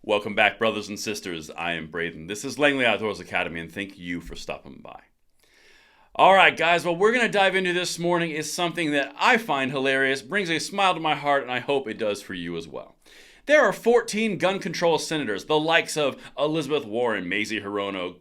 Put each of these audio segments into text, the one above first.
Welcome back, brothers and sisters. I am Braden. This is Langley Outdoors Academy, and thank you for stopping by. All right, guys, what we're going to dive into this morning is something that I find hilarious, brings a smile to my heart, and I hope it does for you as well. There are 14 gun control senators, the likes of Elizabeth Warren, Mazie Hirono,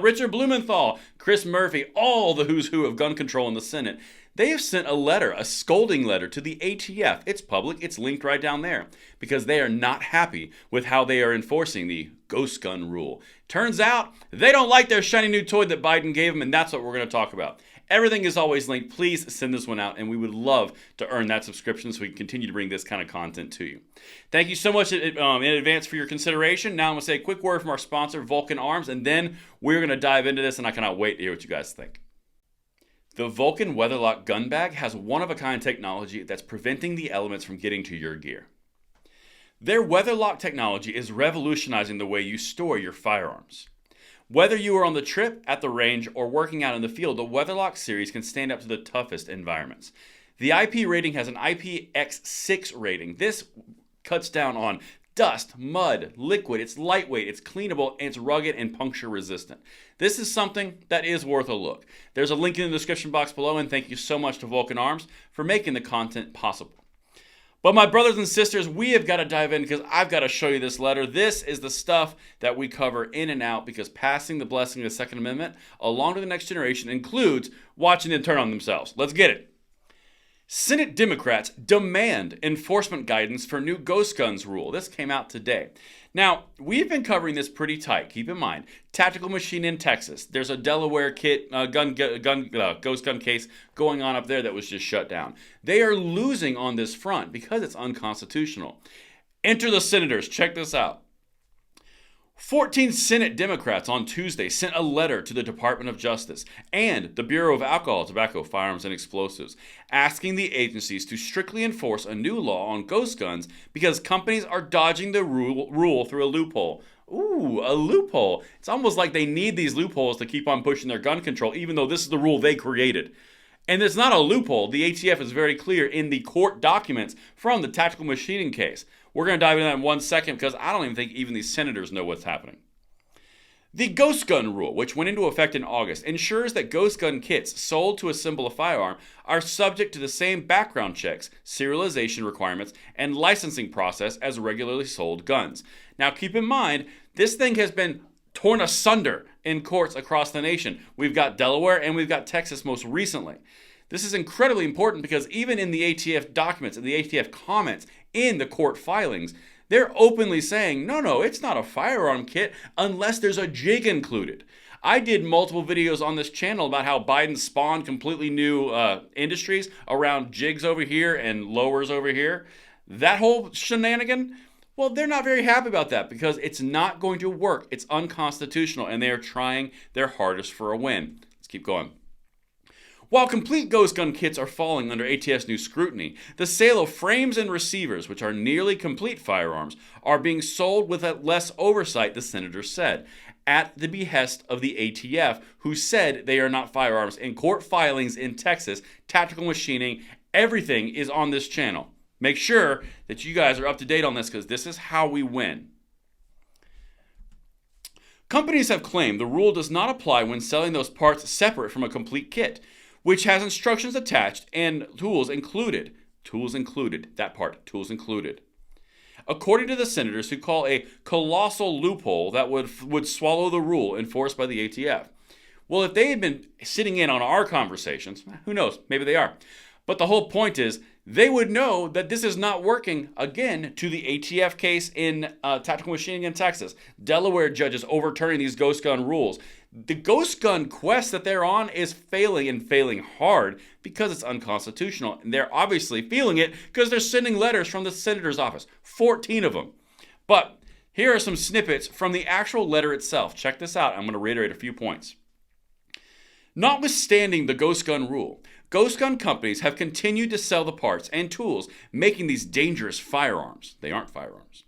Richard Blumenthal, Chris Murphy, all the who's who of gun control in the Senate. They have sent a letter, a scolding letter to the ATF. It's public, it's linked right down there, because they are not happy with how they are enforcing the ghost gun rule. Turns out, they don't like their shiny new toy that Biden gave them, and that's what we're going to talk about. Everything is always linked. Please send this one out, and we would love to earn that subscription so we can continue to bring this kind of content to you. Thank you so much in advance for your consideration. Now I'm going to say a quick word from our sponsor, Vulcan Arms, and then we're going to dive into this, and I cannot wait to hear what you guys think. The Vulcan Weatherlock gun bag has one-of-a-kind technology that's preventing the elements from getting to your gear. Their Weatherlock technology is revolutionizing the way you store your firearms. Whether you are on the trip, at the range, or working out in the field, the Weatherlock series can stand up to the toughest environments. The IP rating has an IPX6 rating. This cuts down on dust, mud, liquid. It's lightweight, it's cleanable, and it's rugged and puncture resistant. This is something that is worth a look. There's a link in the description box below, and thank you so much to Vulcan Arms for making the content possible. But my brothers and sisters, we have got to dive in because I've got to show you this letter. This is the stuff that we cover in and out because passing the blessing of the Second Amendment along to the next generation includes watching them turn on themselves. Let's get it. Senate Democrats demand enforcement guidance for new ghost guns rule. This came out today. Now, we've been covering this pretty tight. Keep in mind, tactical machine in Texas. There's a Delaware ghost gun case going on up there that was just shut down. They are losing on this front because it's unconstitutional. Enter the senators. Check this out. 14 Senate Democrats on Tuesday sent a letter to the Department of Justice and the Bureau of Alcohol, Tobacco, Firearms, and Explosives, asking the agencies to strictly enforce a new law on ghost guns because companies are dodging the rule through a loophole. Ooh, a loophole. It's almost like they need these loopholes to keep on pushing their gun control, even though this is the rule they created. And it's not a loophole. The ATF is very clear in the court documents from the tactical machining case. We're going to dive into that in 1 second because I don't even think even these senators know what's happening. The ghost gun rule, which went into effect in August, ensures that ghost gun kits sold to assemble a firearm are subject to the same background checks, serialization requirements, and licensing process as regularly sold guns. Now keep in mind, this thing has been torn asunder in courts across the nation. We've got Delaware and we've got Texas most recently. This is incredibly important because even in the ATF documents and the ATF comments in the court filings, they're openly saying, no, it's not a firearm kit unless there's a jig included. I did multiple videos on this channel about how Biden spawned completely new industries around jigs over here and lowers over here. That whole shenanigan, well, they're not very happy about that because it's not going to work. It's unconstitutional, and they are trying their hardest for a win. Let's keep going. While complete ghost gun kits are falling under ATF's new scrutiny, the sale of frames and receivers, which are nearly complete firearms, are being sold with less oversight, the senator said, at the behest of the ATF, who said they are not firearms. In court filings in Texas, tactical machining, everything is on this channel. Make sure that you guys are up to date on this because this is how we win. Companies have claimed the rule does not apply when selling those parts separate from a complete kit, which has instructions attached and tools included. Tools included. According to the senators who call a colossal loophole that would swallow the rule enforced by the ATF. Well, if they had been sitting in on our conversations, who knows, maybe they are. But the whole point is, they would know that this is not working, again, to the ATF case in tactical machining in Texas. Delaware judges overturning these ghost gun rules. The ghost gun quest that they're on is failing and failing hard because it's unconstitutional. And they're obviously feeling it because they're sending letters from the senator's office, 14 of them. But here are some snippets from the actual letter itself. Check this out. I'm going to reiterate a few points. Notwithstanding the ghost gun rule, ghost gun companies have continued to sell the parts and tools making these dangerous firearms. They aren't firearms.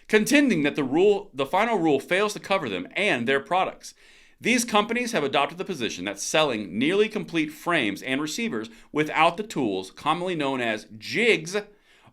Contending that the final rule fails to cover them and their products. These companies have adopted the position that selling nearly complete frames and receivers without the tools, commonly known as jigs,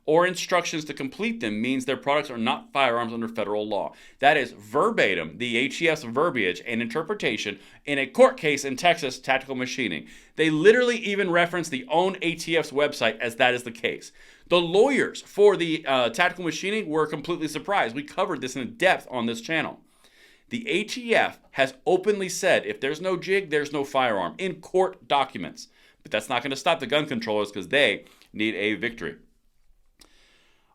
or instructions to complete them means their products are not firearms under federal law. That is verbatim the ATF's verbiage and interpretation in a court case in Texas, Tactical Machining. They literally even reference the own ATF's website as that is the case. The lawyers for the Tactical Machining were completely surprised. We covered this in depth on this channel. The ATF has openly said if there's no jig, there's no firearm in court documents. But that's not going to stop the gun controllers because they need a victory.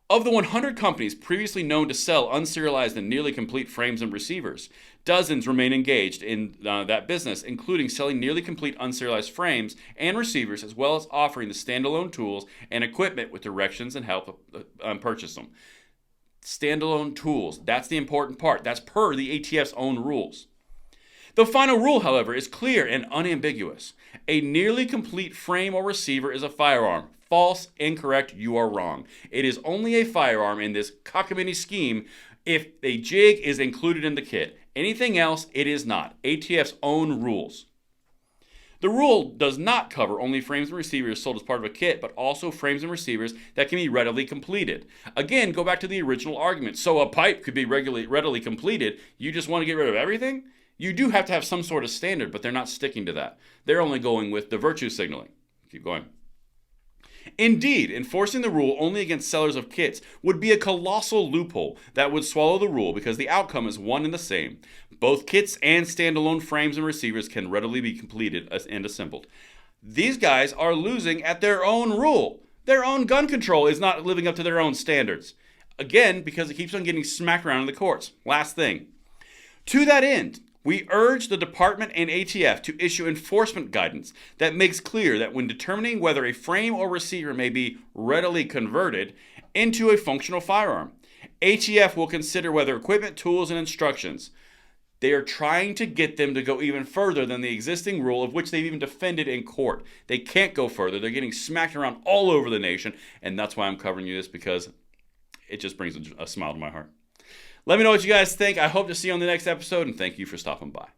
Of the 100 companies previously known to sell unserialized and nearly complete frames and receivers, dozens remain engaged in that business, including selling nearly complete unserialized frames and receivers, as well as offering the standalone tools and equipment with directions and help purchase them. Standalone tools, that's the important part. That's per the ATF's own rules. The final rule, however, is clear and unambiguous. A nearly complete frame or receiver is a firearm. False, incorrect, you are wrong. It is only a firearm in this cockamamie scheme if a jig is included in the kit. Anything else, it is not. ATF's own rules. The rule does not cover only frames and receivers sold as part of a kit, but also frames and receivers that can be readily completed. Again, go back to the original argument. So a pipe could be readily completed. You just want to get rid of everything? You do have to have some sort of standard, but they're not sticking to that. They're only going with the virtue signaling. Keep going. Indeed, enforcing the rule only against sellers of kits would be a colossal loophole that would swallow the rule because the outcome is one and the same. Both kits and standalone frames and receivers can readily be completed and assembled. These guys are losing at their own rule. Their own gun control is not living up to their own standards. Again, because it keeps on getting smacked around in the courts. Last thing. To that end, we urge the Department and ATF to issue enforcement guidance that makes clear that when determining whether a frame or receiver may be readily converted into a functional firearm, ATF will consider whether equipment, tools, and instructions. They are trying to get them to go even further than the existing rule, of which they've even defended in court. They can't go further. They're getting smacked around all over the nation, and that's why I'm covering you this, because it just brings a smile to my heart. Let me know what you guys think. I hope to see you on the next episode, and thank you for stopping by.